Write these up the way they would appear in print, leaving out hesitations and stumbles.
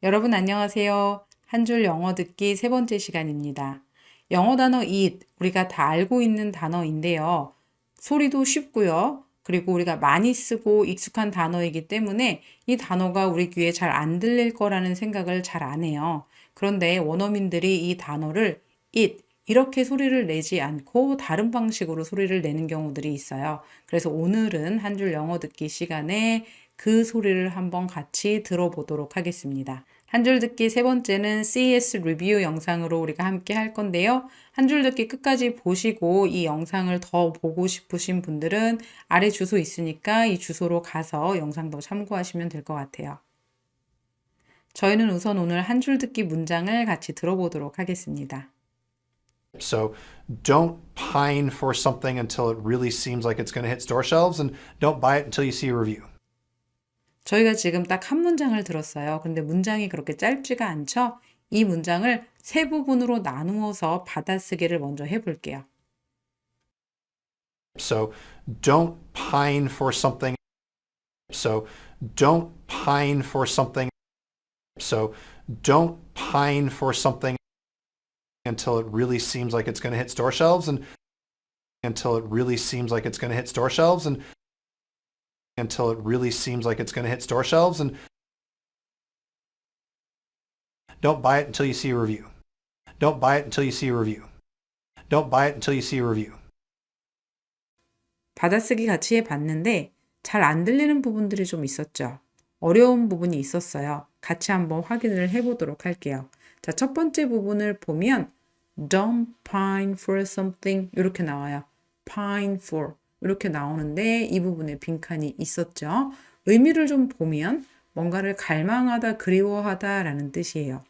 여러분 안녕하세요. 한 줄 영어 듣기 세 번째 시간입니다. 영어 단어 eat, 우리가 다 알고 있는 단어인데요. 소리도 쉽고요. 그리고 우리가 많이 쓰고 익숙한 단어이기 때문에 이 단어가 우리 귀에 잘 안 들릴 거라는 생각을 잘 안 해요. 그런데 원어민들이 이 단어를 eat, 이렇게 소리를 내지 않고 다른 방식으로 소리를 내는 경우들이 있어요. 그래서 오늘은 한 줄 영어 듣기 시간에 그 소리를 한번 같이 들어보도록 하겠습니다. 한 줄 듣기 세 번째는 CS 리뷰 영상으로 우리가 함께 할 건데요. 한 줄 듣기 끝까지 보시고 이 영상을 더 보고 싶으신 분들은 아래 주소 있으니까 이 주소로 가서 영상도 참고하시면 될 것 같아요. 저희는 우선 오늘 한 줄 듣기 문장을 같이 들어보도록 하겠습니다. So don't pine for something until it really seems like it's going to hit store shelves, and don't buy it until you see a review. 저희가 지금 딱 한 문장을 들었어요. 근데 문장이 그렇게 짧지가 않죠? 이 문장을 세 부분으로 나누어서 받아쓰기를 먼저 해볼게요. So don't pine for something. So don't pine for something. So don't pine for something until it really seems like it's going to hit store shelves, and until it really seems like it's going to hit store shelves, and until it really seems like it's going to hit store shelves, and don't buy it until you see a review. Don't buy it until you see a review. Don't buy it until you see a review. 받아쓰기 같이 해봤는데 잘 안 들리는 부분들이 좀 있었죠. 어려운 부분이 있었어요. 같이 한번 확인을 해보도록 할게요. 자, 첫 번째 부분을 보면 Don't pine for something 이렇게 나와요. Pine for 이렇게 나오는데 이 부분에 빈칸이 있었죠. 의미를 좀 보면 뭔가를 갈망하다, 그리워하다 라는 뜻이에요.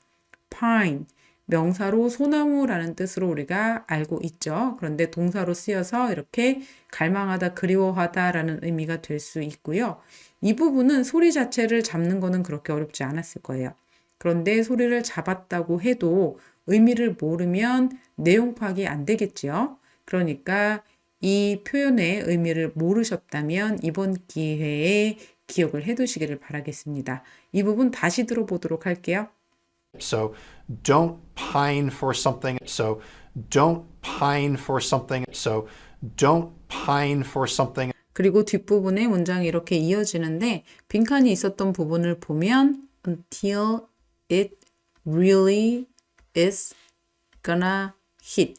Pine 명사로 소나무라는 뜻으로 우리가 알고 있죠. 그런데 동사로 쓰여서 이렇게 갈망하다, 그리워하다라는 의미가 될 수 있고요. 이 부분은 소리 자체를 잡는 거는 그렇게 어렵지 않았을 거예요. 그런데 소리를 잡았다고 해도 의미를 모르면 내용 파악이 안 되겠죠. 그러니까 이 표현의 의미를 모르셨다면 이번 기회에 기억을 해두시기를 바라겠습니다. 이 부분 다시 들어보도록 할게요. So don't pine for something. So don't pine for something. So don't pine for something. 그리고 뒷부분에 문장이 이렇게 이어지는데 빈칸이 있었던 부분을 보면 until it really is gonna hit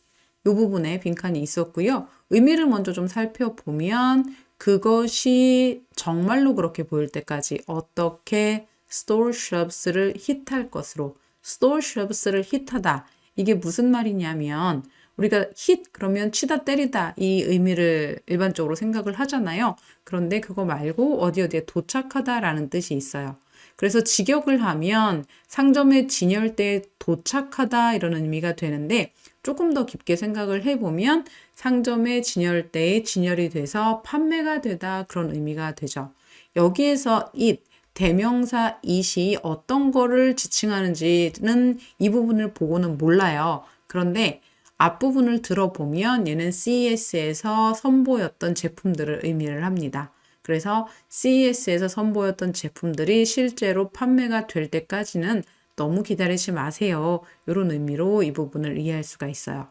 이 부분에 빈칸이 있었고요. 의미를 먼저 좀 살펴보면 그것이 정말로 그렇게 보일 때까지 어떻게 store shelves를 hit할 것으로 store shelves를 hit하다 이게 무슨 말이냐면 우리가 hit 그러면 치다 때리다 이 의미를 일반적으로 생각을 하잖아요. 그런데 그거 말고 어디에 도착하다라는 뜻이 있어요. 그래서 직역을 하면 상점의 진열대에 도착하다 이런 의미가 되는데 조금 더 깊게 생각을 해보면 상점의 진열대에 진열이 돼서 판매가 되다 그런 의미가 되죠. 여기에서 it 대명사 it이 어떤 거를 지칭하는지는 이 부분을 보고는 몰라요. 그런데 앞부분을 들어보면 얘는 CES에서 선보였던 제품들을 의미를 합니다. 그래서 CES에서 선보였던 제품들이 실제로 판매가 될 때까지는 너무 기다리지 마세요. 이런 의미로 이 부분을 이해할 수가 있어요.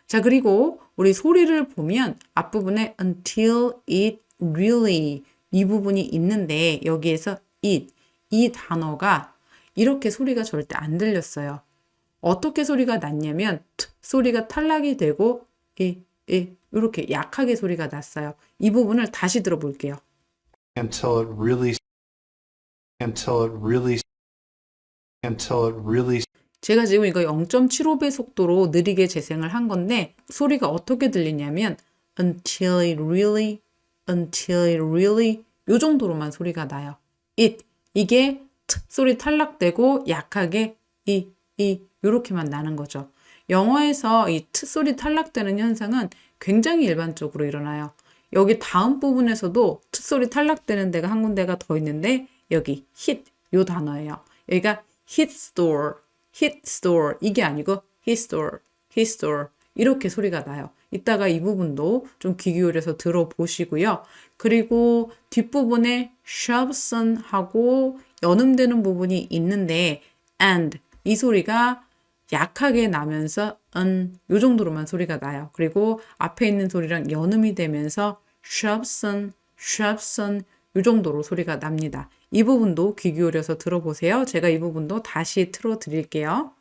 자, 그리고 우리 소리를 보면 앞부분에 until it really 이 부분이 있는데 여기에서 it, 이 단어가 이렇게 소리가 절대 안 들렸어요. 어떻게 소리가 났냐면 소리가 탈락이 되고 이렇게 약하게 소리가 났어요. 이 부분을 다시 들어볼게요. Until it really. Until it really. Until it really. 제가 지금 이거 0.75배 속도로 느리게 재생을 한 건데 소리가 어떻게 들리냐면 until it really, until it really 요 정도로만 소리가 나요. 이게 소리 탈락되고 약하게 요렇게만 나는 거죠. 영어에서 이 소리 탈락되는 현상은 굉장히 일반적으로 일어나요. 여기 다음 부분에서도 소리 탈락되는 데가 한 군데가 더 있는데 여기 hit 요 단어예요. 여기가 hit store 이게 아니고 hit store 이렇게 소리가 나요. 이따가 이 부분도 좀 귀 기울여서 들어보시고요. 그리고 뒷부분에 sharpson 하고 연음되는 부분이 있는데 and 이 소리가 약하게 나면서 요 정도로만 소리가 나요. 그리고 앞에 있는 소리랑 연음이 되면서 sharpson, sharpson 요 정도로 소리가 납니다. 이 부분도 귀 기울여서 들어보세요. 제가 이 부분도 다시 틀어 드릴게요.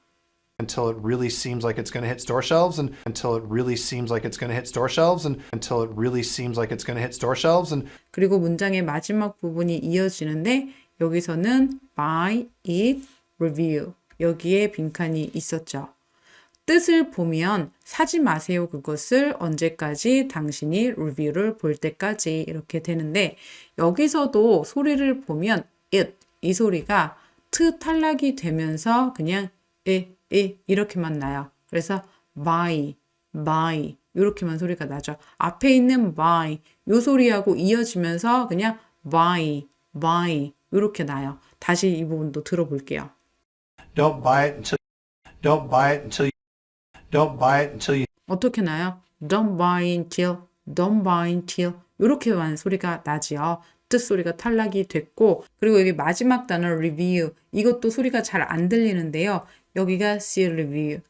until it really seems like it's going to hit store shelves and until it really seems like it's going to hit store shelves and until it really seems like it's going to hit store shelves and 그리고 문장의 마지막 부분이 이어지는데 여기서는 buy it review 여기에 빈칸이 있었죠. 뜻을 보면 사지 마세요. 그것을 언제까지 당신이 리뷰를 볼 때까지 이렇게 되는데 여기서도 소리를 보면 it 이 소리가 트 탈락이 되면서 그냥 이렇게만 나요. 그래서 buy 이렇게만 소리가 나죠. 앞에 있는 buy 요 소리하고 이어지면서 그냥 buy 이렇게 나요. 다시 이 부분도 들어볼게요. don't buy it until you 어떻게 나요? Don't buy until 이렇게만 소리가 나지요. 뜻소리가 탈락이 됐고 그리고 여기 마지막 단어 review 이것도 소리가 잘 안 들리는데요. 여기가 see review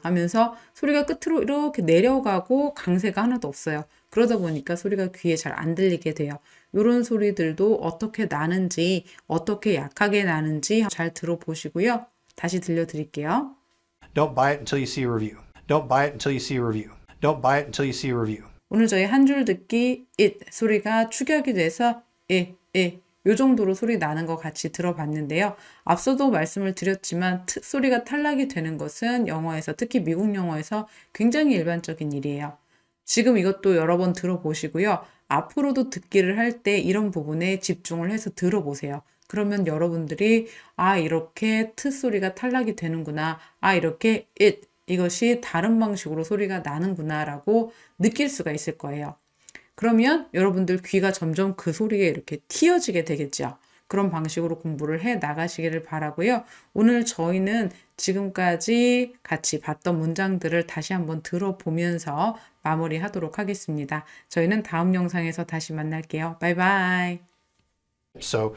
하면서 소리가 끝으로 이렇게 내려가고 강세가 하나도 없어요. 그러다 보니까 소리가 귀에 잘 안 들리게 돼요. 이런 소리들도 어떻게 나는지 어떻게 약하게 나는지 잘 들어보시고요. 다시 들려드릴게요. don't buy it until you see a review. Don't buy it until you see a review. Don't buy it until you see a review. 오늘 저희 한 줄 듣기 it 소리가 축약이 돼서 요 정도로 소리 나는 거 같이 들어봤는데요. 앞서도 말씀을 드렸지만 소리가 탈락이 되는 것은 영어에서 특히 미국 영어에서 굉장히 일반적인 일이에요. 지금 이것도 여러 번 들어보시고요. 앞으로도 듣기를 할 때 이런 부분에 집중을 해서 들어보세요. 그러면 여러분들이 이렇게 트 소리가 탈락이 되는구나. 이렇게 이것이 다른 방식으로 소리가 나는구나 라고 느낄 수가 있을 거예요. 그러면 여러분들 귀가 점점 그 소리에 이렇게 틔어지게 되겠죠. 그런 방식으로 공부를 해 나가시기를 바라고요. 오늘 저희는 지금까지 같이 봤던 문장들을 다시 한번 들어보면서 마무리하도록 하겠습니다. 저희는 다음 영상에서 다시 만날게요. 바이바이. So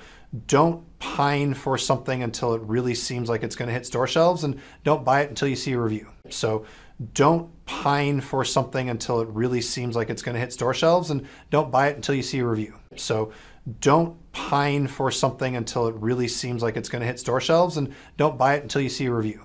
don't pine for something until it really seems like it's going to hit store shelves and don't buy it until you see a review. So don't pine for something until it really seems like it's going to hit store shelves and don't buy it until you see a review. So don't pine for something until it really seems like it's going to hit store shelves and don't buy it until you see a review.